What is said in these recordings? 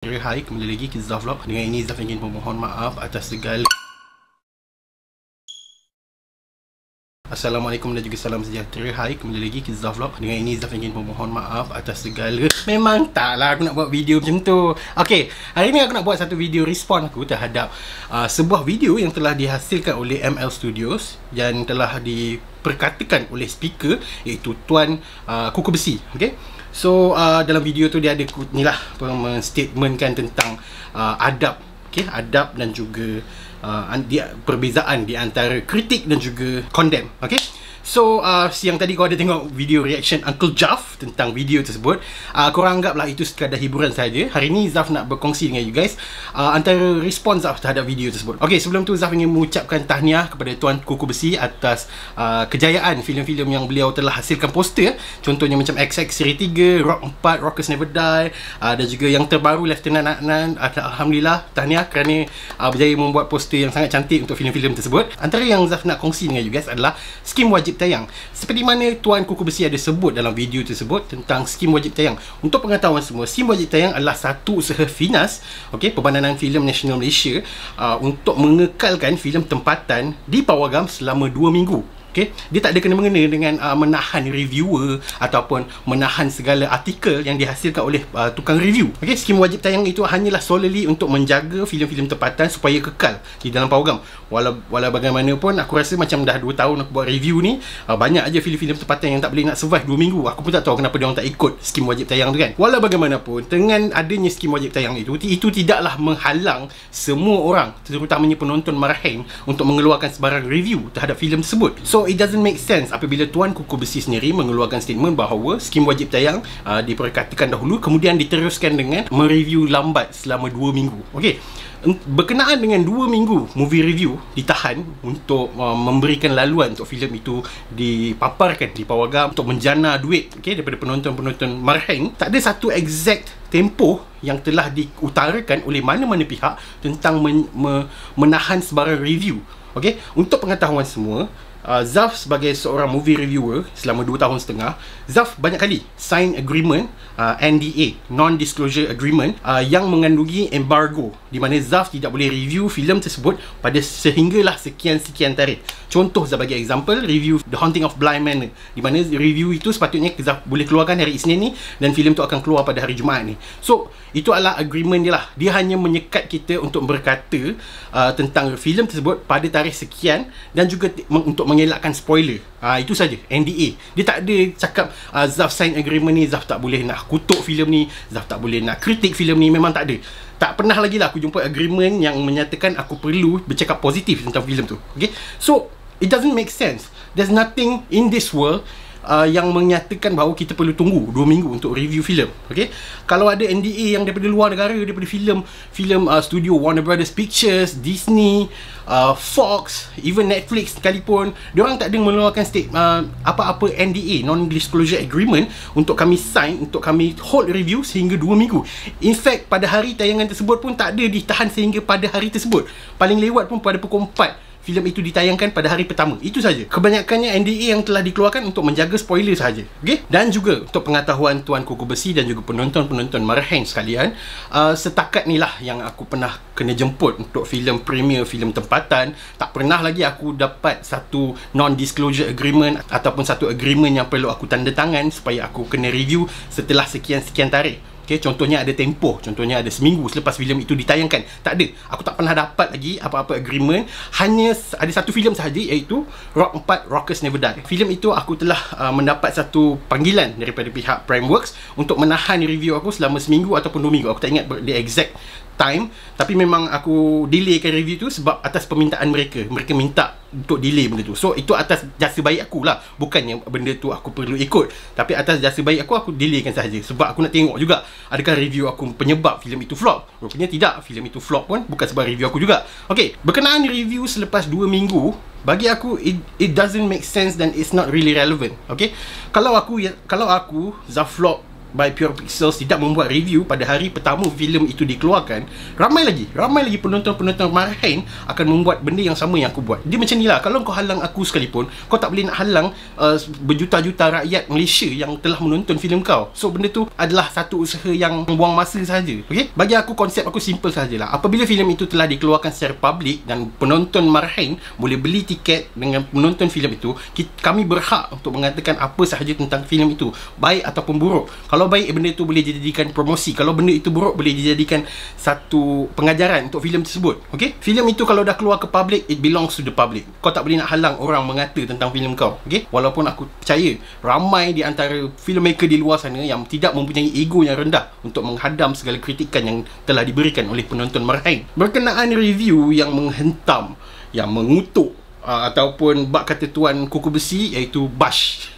Hai, kembali lagi ke Zaf Vlog. Dengan ini Zaf ingin memohon maaf atas segala Assalamualaikum dan juga salam sejahtera. Hai, kembali lagi ke Zaf Vlog. Dengan ini Zaf ingin memohon maaf atas segala Memang taklah aku nak buat video macam tu. Okay, hari ni aku nak buat satu video respon aku terhadap sebuah video yang telah dihasilkan oleh ML Studios yang telah diperkatakan oleh speaker, iaitu Tuan Kuku Besi. Okay, so dalam video tu dia ada ni lah, menstatementkan tentang adab, okay, adab dan juga perbezaan di antara kritik dan juga condemn. Okay, so siang tadi kau ada tengok video reaction Uncle Jaf tentang video tersebut. Korang anggaplah itu sekadar hiburan saja. Hari ni Zaf nak berkongsi dengan you guys antara respon Zaf terhadap video tersebut. Okay, sebelum tu Zaf ingin mengucapkan tahniah kepada Tuan Kuku Besi atas kejayaan filem-filem yang beliau telah hasilkan poster. Contohnya macam XX Seri 3, Rock 4, Rockers Never Die, dan juga yang terbaru Lieutenant Adnan. Alhamdulillah, tahniah kerana berjaya membuat poster yang sangat cantik untuk filem-filem tersebut. Antara yang Zaf nak kongsi dengan you guys adalah skim wajib tayang. Seperti mana Tuan Kuku Besi ada sebut dalam video tersebut tentang skim wajib tayang. Untuk pengetahuan semua, skim wajib tayang adalah satu usaha FINAS, okay, Perbadanan Filem Nasional Malaysia, untuk mengekalkan filem tempatan di pawagam selama 2 minggu. Okay, dia tak ada kena-mengena dengan menahan reviewer ataupun menahan segala artikel yang dihasilkan oleh tukang review. Okay, skim wajib tayang itu hanyalah solely untuk menjaga filem-filem tempatan supaya kekal di dalam pawagam. Walau bagaimanapun, aku rasa macam dah 2 tahun aku buat review ni, banyak aja filem-filem tempatan yang tak boleh nak survive 2 minggu. Aku pun tak tahu kenapa dia orang tak ikut skim wajib tayang tu kan. Walau bagaimanapun, dengan adanya skim wajib tayang itu tidaklah menghalang semua orang, terutamanya penonton marahin, untuk mengeluarkan sebarang review terhadap filem tersebut. So it doesn't make sense apabila Tuan Kuku Besi sendiri mengeluarkan statement bahawa skim wajib tayang diperkatakan dahulu, kemudian diteruskan dengan mereview lambat selama 2 minggu. Okey, berkenaan dengan 2 minggu movie review ditahan untuk memberikan laluan untuk filem itu dipaparkan di pawagam untuk menjana duit, okay, daripada penonton-penonton marahin. Tak ada satu exact tempoh yang telah diutarakan oleh mana-mana pihak tentang menahan sebarang review. Okay, untuk pengetahuan semua, Zaf sebagai seorang movie reviewer selama 2 tahun setengah, Zaf banyak kali sign agreement, NDA, Non-Disclosure Agreement, yang mengandungi embargo, di mana Zaf tidak boleh review filem tersebut pada sehinggalah sekian-sekian tarikh. Contoh, Zaf bagi example review The Haunting of Bly Manor, di mana review itu sepatutnya Zaf boleh keluarkan hari Isnin ni dan filem tu akan keluar pada hari Jumaat ni. So itu adalah agreement dia lah. Dia hanya menyekat kita untuk berkata tentang filem tersebut pada tarikh sekian, dan juga untuk mengelakkan spoiler. Itu saja, NDA. Dia tak ada cakap Zaf sign agreement ni Zaf tak boleh nak kutuk filem ni, Zaf tak boleh nak kritik filem ni. Memang tak ada. Tak pernah lagi lah aku jumpa agreement yang menyatakan aku perlu bercakap positif tentang filem tu. Okay, so it doesn't make sense. There's nothing in this world yang menyatakan bahawa kita perlu tunggu 2 minggu untuk review filem. Okay, kalau ada NDA yang daripada luar negara, daripada filem studio Warner Brothers Pictures, Disney, Fox, even Netflix sekalipun, diorang tak ada mengeluarkan apa-apa NDA, Non-Disclosure Agreement, untuk kami sign, untuk kami hold review sehingga 2 minggu. In fact, pada hari tayangan tersebut pun tak ada ditahan sehingga pada hari tersebut. Paling lewat pun pada pukul 4 filem itu ditayangkan pada hari pertama. Itu saja. Kebanyakannya NDA yang telah dikeluarkan untuk menjaga spoiler sahaja. Okay? Dan juga untuk pengetahuan Tuan Kuku Besi dan juga penonton-penonton marahin sekalian, setakat ni lah yang aku pernah kena jemput untuk filem premier, filem tempatan. Tak pernah lagi aku dapat satu non-disclosure agreement ataupun satu agreement yang perlu aku tanda tangan supaya aku kena review setelah sekian-sekian tarikh. Okay, contohnya ada tempoh, contohnya ada seminggu selepas filem itu ditayangkan. Tak ada. Aku tak pernah dapat lagi apa-apa agreement. Hanya ada satu filem sahaja, iaitu Rock 4, Rockers Never Die. Filem itu aku telah mendapat satu panggilan daripada pihak Primeworks untuk menahan review aku selama seminggu ataupun 2 minggu. Aku tak ingat the exact time, tapi memang aku delaykan review tu sebab atas permintaan mereka. Mereka minta untuk delay benda tu. So itu atas jasa baik aku lah, bukannya benda tu aku perlu ikut, tapi atas jasa baik aku delaykan sahaja. Sebab aku nak tengok juga adakah review aku penyebab filem itu flop. Rupanya tidak. Filem itu flop pun bukan sebab review aku juga. Okay, berkenaan review selepas 2 minggu, bagi aku it doesn't make sense dan it's not really relevant. Okay, kalau aku Zaf Vlog by Pure Pixels tidak membuat review pada hari pertama filem itu dikeluarkan, ramai lagi penonton-penonton marahin akan membuat benda yang sama yang aku buat. Dia macam ni lah, kalau kau halang aku sekalipun, kau tak boleh nak halang berjuta-juta rakyat Malaysia yang telah menonton filem kau. So benda tu adalah satu usaha yang buang masa saja. Okay? Bagi aku, konsep aku simple sajalah. Apabila filem itu telah dikeluarkan secara public dan penonton marahin boleh beli tiket dengan menonton filem itu, kami berhak untuk mengatakan apa sahaja tentang filem itu, baik ataupun buruk. Kalau baik, benda itu boleh dijadikan promosi. Kalau benda itu buruk, boleh dijadikan satu pengajaran untuk filem tersebut. Okay? Filem itu kalau dah keluar ke public, it belongs to the public. Kau tak boleh nak halang orang mengata tentang filem kau. Okay? Walaupun aku percaya ramai di antara filmmaker di luar sana yang tidak mempunyai ego yang rendah untuk menghadam segala kritikan yang telah diberikan oleh penonton marahin. Berkenaan review yang menghentam, yang mengutuk ataupun bak kata tuan kuku besi, iaitu bash.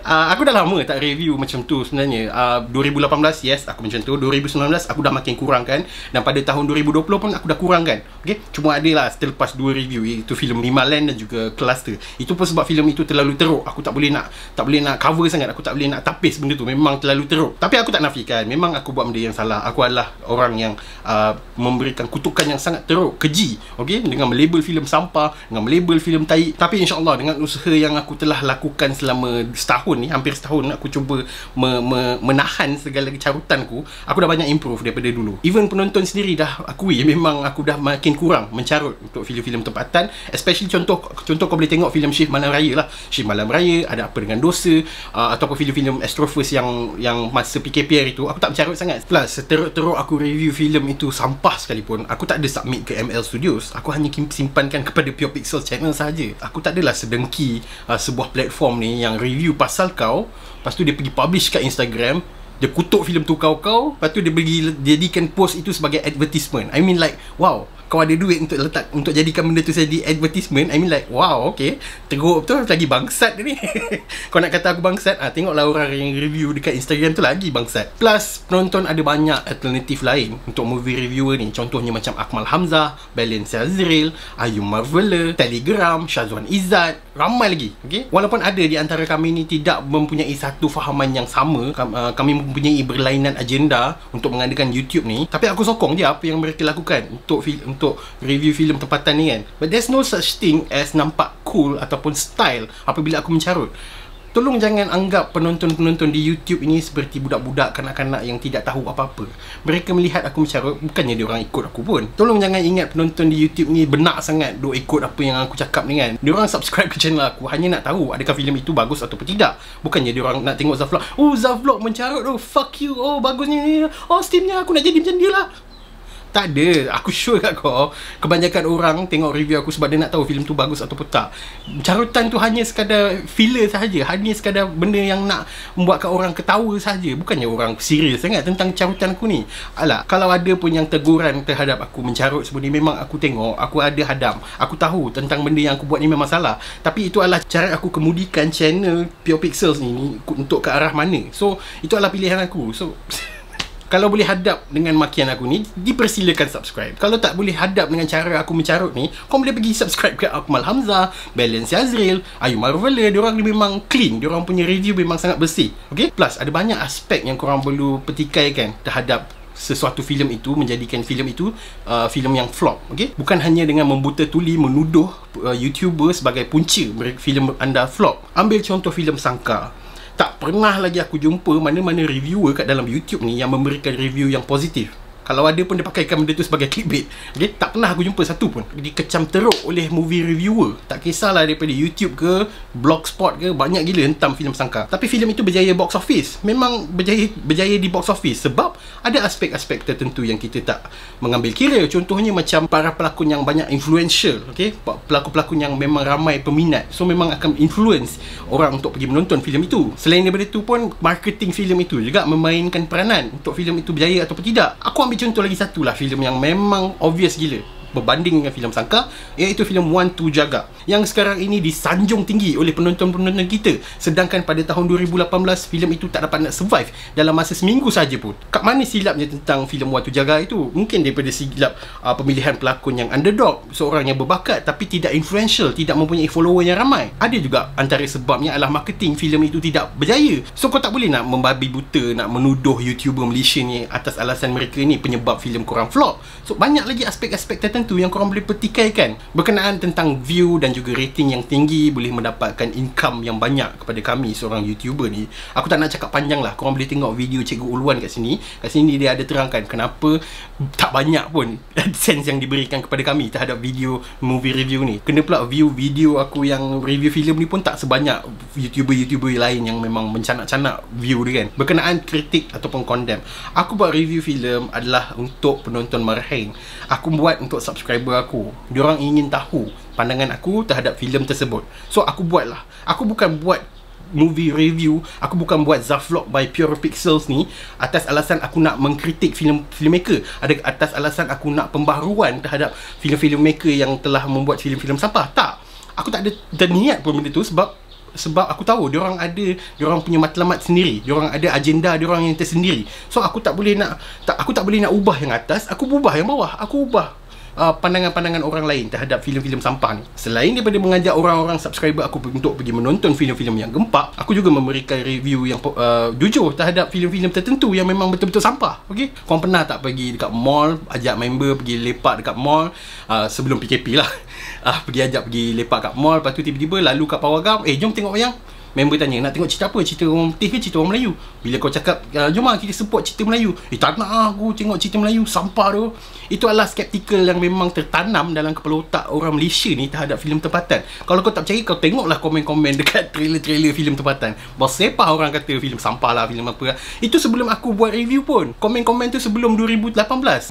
Aku dah lama tak review macam tu sebenarnya. 2018 yes, aku macam tu. 2019 aku dah makin kurangkan, dan pada tahun 2020 pun aku dah kurangkan. Okay? Cuma ada lah selepas 2 review, iaitu filem Limaland dan juga Cluster. Itu pun sebab filem itu terlalu teruk. Aku tak boleh nak cover sangat. Aku tak boleh nak tapis benda tu. Memang terlalu teruk. Tapi aku tak nafikan, memang aku buat benda yang salah. Aku adalah orang yang memberikan kutukan yang sangat teruk, keji. Okay? Dengan melabel filem sampah, dengan melabel filem tai. Tapi insyaAllah dengan usaha yang aku telah lakukan selama setahun ni, hampir setahun, aku cuba menahan segala carutanku, aku dah banyak improve daripada dulu. Even penonton sendiri dah akui memang aku dah makin kurang mencarut untuk filem-filem tempatan. Especially contoh kau boleh tengok filem Shift Malam Raya lah. Shift Malam Raya, Ada Apa Dengan Dosa, ataupun filem-filem Astrofers yang masa PKPR itu, aku tak mencarut sangat. Plus seteruk-teruk aku review filem itu sampah sekalipun, aku tak ada submit ke ML Studios. Aku hanya simpankan kepada Pure Pixels channel saja. Aku tak adalah sedengki sebuah platform ni yang review pasal kau, lepas tu dia pergi publish kat Instagram, dia kutuk filem tu kau, lepas tu dia pergi jadikan post itu sebagai advertisement. I mean like, wow, kau ada duit untuk jadikan benda tu jadi advertisement. I mean like, wow, okay, teruk betul. Lagi bangsat ni. Kau nak kata aku bangsat? Tengoklah orang yang review dekat Instagram tu lagi bangsat. Plus penonton ada banyak alternatif lain untuk movie reviewer ni. Contohnya macam Akmal Hamzah, Valencia Azril, Ayu Marvela, Telegram, Syazwan Izzat, ramai lagi. Okay? Walaupun ada di antara kami ni tidak mempunyai satu fahaman yang sama, kami mempunyai berlainan agenda untuk mengadakan YouTube ni, tapi aku sokong je apa yang mereka lakukan untuk review filem tempatan ni kan. But there's no such thing as nampak cool ataupun style apabila aku mencarut. Tolong jangan anggap penonton-penonton di YouTube ini seperti budak-budak kanak-kanak yang tidak tahu apa-apa. Mereka melihat aku mencarut, bukannya dia orang ikut aku pun. Tolong jangan ingat penonton di YouTube ni benak sangat duk ikut apa yang aku cakap ni kan. Dia orang subscribe ke channel aku hanya nak tahu adakah filem itu bagus ataupun tidak. Bukannya dia orang nak tengok Zafvlog. Oh, Zafvlog mencarut, oh fuck you, oh bagusnya ni, oh Steamnya aku nak jadi macam dia lah. Tak ada. Aku sure kat kau, kebanyakan orang tengok review aku sebab dia nak tahu filem tu bagus ataupun tak. Carutan tu hanya sekadar filler sahaja, hanya sekadar benda yang nak membuatkan orang ketawa sahaja. Bukannya orang serius sangat tentang carutan aku ni. Alah, kalau ada pun yang teguran terhadap aku mencarut sebab ni, memang aku tengok, aku ada hadam, aku tahu tentang benda yang aku buat ni memang salah. Tapi itu adalah cara aku kemudikan channel Pure Pixels ni untuk ke arah mana. So itu adalah pilihan aku. So kalau boleh hadap dengan makian aku ni, dipersilakan subscribe. Kalau tak boleh hadap dengan cara aku mencarut ni, kau boleh pergi subscribe ke Akmal Hamzah, Valencia Azril, Ayu Marvela. Diorang ni memang clean, diorang punya review memang sangat bersih. Okay? Plus ada banyak aspek yang korang perlu petikaikan terhadap sesuatu filem itu, menjadikan filem itu filem yang flop. Okay? Bukan hanya dengan membuta tuli menuduh YouTuber sebagai punca filem anda flop. Ambil contoh filem Sangkar. Tak pernah lagi aku jumpa mana-mana reviewer kat dalam YouTube ni yang memberikan review yang positif. Kalau ada pun dia pakaikan benda tu sebagai clickbait. Okay? Tak pernah aku jumpa satu pun. Dikecam teruk oleh movie reviewer. Tak kisahlah daripada YouTube ke, Blogspot ke, banyak gila hentam filem Sangkar. Tapi filem itu berjaya box office. Memang berjaya di box office sebab ada aspek-aspek tertentu yang kita tak mengambil kira. Contohnya macam para pelakon yang banyak influential. Okay? Pelakon-pelakon yang memang ramai peminat. So memang akan influence orang untuk pergi menonton filem itu. Selain daripada itu pun, marketing filem itu juga memainkan peranan untuk filem itu berjaya ataupun tidak. Aku ambil contoh lagi satu lah, filem yang memang obvious gila. berbanding dengan filem Sangkar, iaitu filem Wan Tu Jaga, yang sekarang ini disanjung tinggi oleh penonton-penonton kita. Sedangkan pada tahun 2018 filem itu tak dapat nak survive dalam masa seminggu saja pun. Kat mana silapnya tentang filem Wan Tu Jaga itu? Mungkin daripada silap pemilihan pelakon yang underdog, seorang yang berbakat tapi tidak influential, tidak mempunyai follower yang ramai. Ada juga antara sebabnya adalah marketing filem itu tidak berjaya. So kau tak boleh nak membabi buta, nak menuduh YouTuber Malaysia ni atas alasan mereka ni penyebab filem korang flop. So banyak lagi aspek-aspek tertentu yang korang boleh petikaikan berkenaan tentang view dan juga rating yang tinggi, boleh mendapatkan income yang banyak kepada kami seorang YouTuber ni. Aku tak nak cakap panjang lah, korang boleh tengok video Cikgu Ulwan kat sini. Kat sini dia ada terangkan kenapa tak banyak pun AdSense yang diberikan kepada kami terhadap video movie review ni. Kena pula view video aku yang review filem ni pun tak sebanyak YouTuber-YouTuber lain yang memang mencanak-canak view dia kan. Berkenaan kritik ataupun condemn, aku buat review filem adalah untuk penonton marhain. Aku buat untuk subscriber aku. Diorang ingin tahu pandangan aku terhadap filem tersebut. So aku buat lah. Aku bukan buat movie review, aku bukan buat Zafvlog by Pure Pixels ni atas alasan aku nak mengkritik filmmaker, ada atas alasan aku nak pembaharuan terhadap filem-filmmaker yang telah membuat filem-filem sampah. Tak. Aku tak ada niat pun benda tu, sebab aku tahu diorang punya matlamat sendiri, diorang ada agenda diorang yang tersendiri. So aku tak boleh nak ubah yang atas, aku ubah yang bawah. Aku ubah pandangan-pandangan orang lain terhadap filem-filem sampah ni. Selain daripada mengajak orang-orang subscriber aku untuk pergi menonton filem-filem yang gempak, aku juga memberikan review yang jujur terhadap filem-filem tertentu yang memang betul-betul sampah. Okey, korang pernah tak pergi dekat mall, ajak member pergi lepak dekat mall sebelum PKP lah. Pergi lepak kat mall, lepas tu tiba-tiba lalu kat Pawagam, jom tengok wayang. Member tanya, nak tengok cerita apa? Cerita orang putih ke cerita orang Melayu? Bila kau cakap, jom lah kita support cerita Melayu, tak nak lah aku tengok cerita Melayu, sampah tu. Itu adalah skeptikal yang memang tertanam dalam kepala otak orang Malaysia ni terhadap filem tempatan. Kalau kau tak percaya, kau tengoklah komen-komen dekat trailer-trailer filem tempatan. Bersepah orang kata filem sampah lah, filem apa lah. Itu sebelum aku buat review pun. Komen-komen tu sebelum 2018.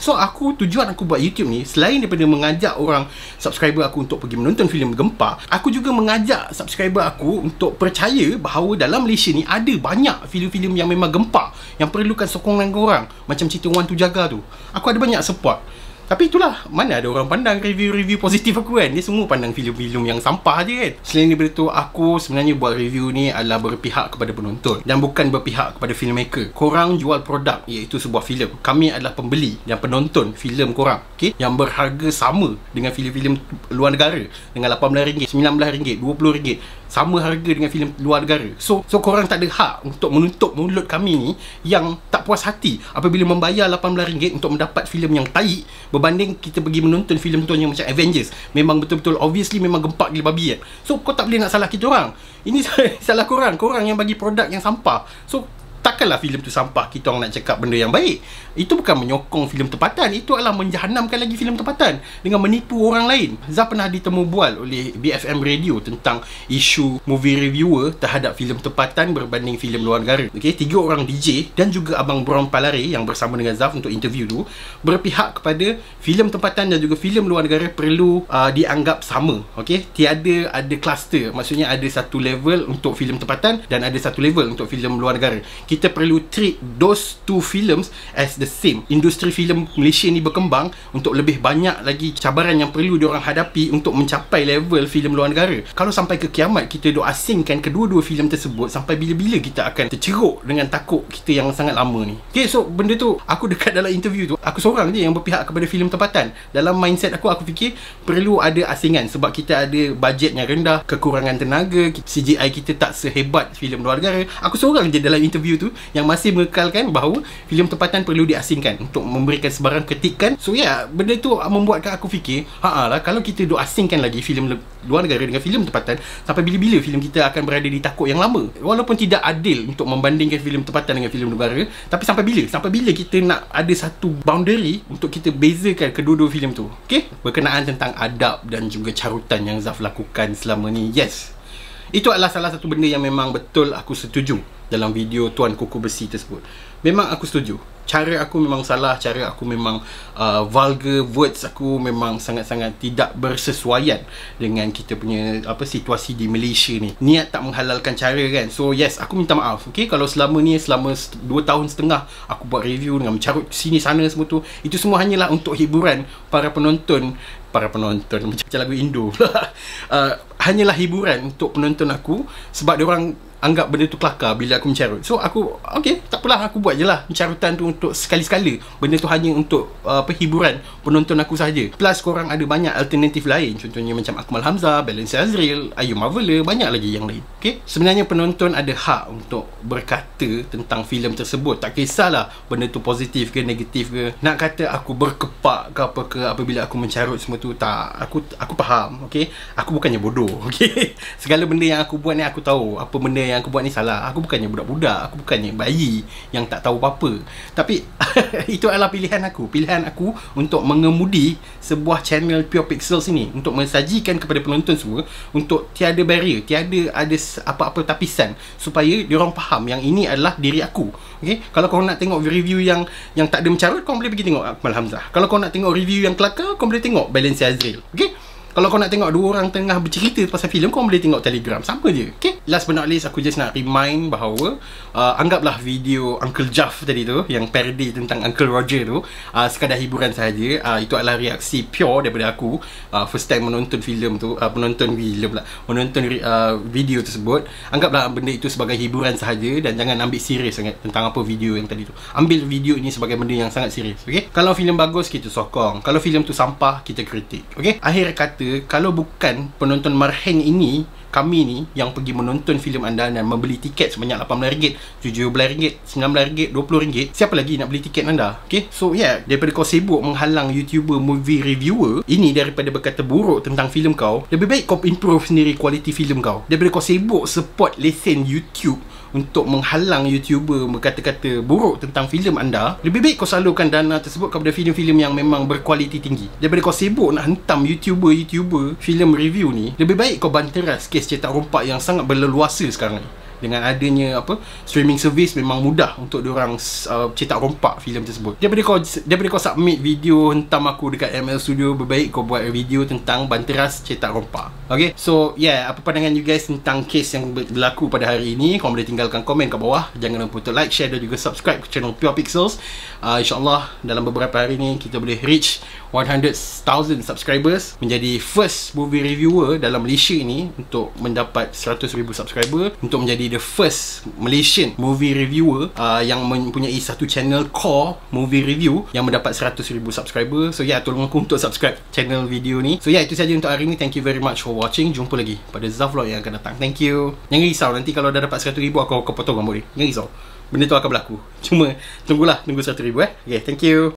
So tujuan aku buat YouTube ni, selain daripada mengajak orang subscriber aku untuk pergi menonton filem gempa, aku juga mengajak subscriber aku untuk percaya bahawa dalam Malaysia ni ada banyak filem-filem yang memang gempak, yang perlukan sokongan korang, macam cerita Wan Tu Jaga tu. Aku ada banyak support. Tapi itulah, mana ada orang pandang review-review positif aku kan. Dia semua pandang filem-filem yang sampah je kan. Selain daripada tu, aku sebenarnya buat review ni adalah berpihak kepada penonton dan bukan berpihak kepada filmmaker. Korang jual produk, iaitu sebuah filem. Kami adalah pembeli dan penonton filem korang, okay? Yang berharga sama dengan filem-filem luar negara, dengan RM18, RM19, RM20, sama harga dengan filem luar negara. So korang tak ada hak untuk menutup mulut kami ni yang tak puas hati apabila membayar RM18 untuk mendapat filem yang taik, berbanding kita pergi menonton filem contohnya macam Avengers. Memang betul-betul obviously memang gempak gila babi kan. So kau tak boleh nak salah kita orang. Ini salah korang yang bagi produk yang sampah. So takkanlah filem tu sampah kita orang nak cakap benda yang baik. Itu bukan menyokong filem tempatan, itu adalah menjahanamkan lagi filem tempatan dengan menipu orang lain. Zaf pernah ditemu bual oleh BFM Radio tentang isu movie reviewer terhadap filem tempatan berbanding filem luar negara. Okey, 3 orang DJ dan juga Abang Brown Palare yang bersama dengan Zaf untuk interview tu berpihak kepada filem tempatan dan juga filem luar negara perlu dianggap sama. Okey, tiada ada kluster. Maksudnya ada satu level untuk filem tempatan dan ada satu level untuk filem luar negara. Kita perlu treat those two films as the same. Industri filem Malaysia ni berkembang untuk lebih banyak lagi cabaran yang perlu diorang hadapi untuk mencapai level filem luar negara. Kalau sampai ke kiamat kita duk asingkan kedua-dua filem tersebut, sampai bila-bila kita akan terceruk dengan takut kita yang sangat lama ni. Okay, so benda tu aku dekat dalam interview tu, aku seorang je yang berpihak kepada filem tempatan. Dalam mindset aku fikir perlu ada asingan sebab kita ada bajet yang rendah, kekurangan tenaga, CGI kita tak sehebat filem luar negara. Aku seorang je dalam interview tu yang masih mengekalkan bahawa filem tempatan perlu diasingkan untuk memberikan sebarang kritikan. So benda tu membuatkan aku fikir, lah kalau kita duk asingkan lagi filem luar negara dengan filem tempatan, sampai bila-bila filem kita akan berada di takut yang lama. Walaupun tidak adil untuk membandingkan filem tempatan dengan filem negara, tapi sampai bila kita nak ada satu boundary untuk kita bezakan kedua-dua filem tu. Okay, berkenaan tentang adab dan juga carutan yang Zaf lakukan selama ni, yes, itu adalah salah satu benda yang memang betul aku setuju dalam video Tuan Kuku Besi tersebut. Memang aku setuju. cara aku memang salah, cara aku memang vulgar, words aku memang sangat-sangat tidak bersesuaian dengan kita punya situasi di Malaysia ni. Niat tak menghalalkan cara kan. So yes, aku minta maaf. Okay, kalau selama 2 tahun setengah aku buat review dengan mencarut sini sana semua tu, itu semua hanyalah untuk hiburan para penonton macam lagu Indo pula. Hanyalah hiburan untuk penonton aku, sebab diorang anggap benda tu kelakar bila aku mencarut. So aku, okay, tak apalah, aku buat je lah mencarutan tu untuk sekali-sekala. Benda tu hanya untuk hiburan penonton aku sahaja. Plus korang ada banyak alternatif lain, contohnya macam Akmal Hamzah, Balenciaga Azril, Ayu Marvela, banyak lagi yang lain. Okay, sebenarnya penonton ada hak untuk berkata tentang filem tersebut. Tak kisahlah benda tu positif ke negatif ke. Nak kata aku berkepak ke apa ke apabila aku mencarut semua tu, tak. Aku faham. Okay, aku bukannya bodoh. Okay, segala benda yang aku buat ni aku tahu apa benda yang aku buat ni salah. Aku bukannya budak-budak, aku bukannya bayi yang tak tahu apa-apa. Tapi itu adalah pilihan aku untuk mengemudi sebuah channel Pure Pixels ini, untuk mensajikan kepada penonton semua, untuk tiada barrier, tiada ada apa-apa tapisan, supaya diorang faham yang ini adalah diri aku. Okay? Kalau korang nak tengok review yang tak ada mencarut, korang boleh pergi tengok Akmal Hamzah. Kalau korang nak tengok review yang kelakar, korang boleh tengok Balenciaga Azril. Okay? Kalau kau nak tengok dua orang tengah bercerita pasal filem, kau boleh tengok Telegram. Sama je. Okay? Last but not least, aku just nak remind bahawa anggaplah video Uncle Jaff tadi tu, yang parody tentang Uncle Roger tu, sekadar hiburan sahaja. Itu adalah reaksi pure daripada aku, first time menonton filem tu, menonton video tersebut. Anggaplah benda itu sebagai hiburan sahaja, dan jangan ambil serius sangat tentang apa video yang tadi tu. Ambil video ini sebagai benda yang sangat serius. Okay? Kalau filem bagus, kita sokong. Kalau filem tu sampah, kita kritik. Okay? Akhir kata, kalau bukan penonton marheng ini, kami ni yang pergi menonton filem anda dan membeli tiket sebanyak RM18, RM17, RM19, RM20, siapa lagi nak beli tiket anda? Okay? So yeah, daripada kau sibuk menghalang YouTuber, movie reviewer ini daripada berkata buruk tentang filem kau, lebih baik kau improve sendiri kualiti filem kau. Daripada kau sibuk support lesen YouTube untuk menghalang YouTuber berkata-kata buruk tentang filem anda, lebih baik kau salurkan dana tersebut kepada filem-filem yang memang berkualiti tinggi. Daripada kau sibuk nak hentam YouTuber filem review ni, lebih baik kau banteras kes cetak rompak yang sangat berleluasa sekarang ni. Dengan adanya streaming service, memang mudah untuk diorang cetak rompak filem tersebut. Daripada kau submit video hentam aku dekat ML Studio, lebih baik kau buat video tentang banteras cetak rompak. Okay, so yeah, apa pandangan you guys tentang kes yang berlaku pada hari ini? Kau boleh tinggalkan komen kat bawah. Jangan lupa untuk like, share dan juga subscribe ke channel Pure Pixels. InsyaAllah dalam beberapa hari ni kita boleh reach 100,000 subscribers, menjadi first movie reviewer dalam Malaysia ini untuk mendapat 100,000 subscriber, untuk menjadi the first Malaysian movie reviewer yang mempunyai satu channel core movie review yang mendapat 100,000 subscriber. So yeah, tolong aku untuk subscribe channel video ni. So yeah, itu saja untuk hari ni. Thank you very much for watching. Jumpa lagi pada Zaf Vlog yang akan datang. Thank you. Jangan risau, nanti kalau dah dapat 100,000 aku potong rambut ni. Jangan risau, benda tu akan berlaku. Cuma tunggu 100,000 Okay, thank you.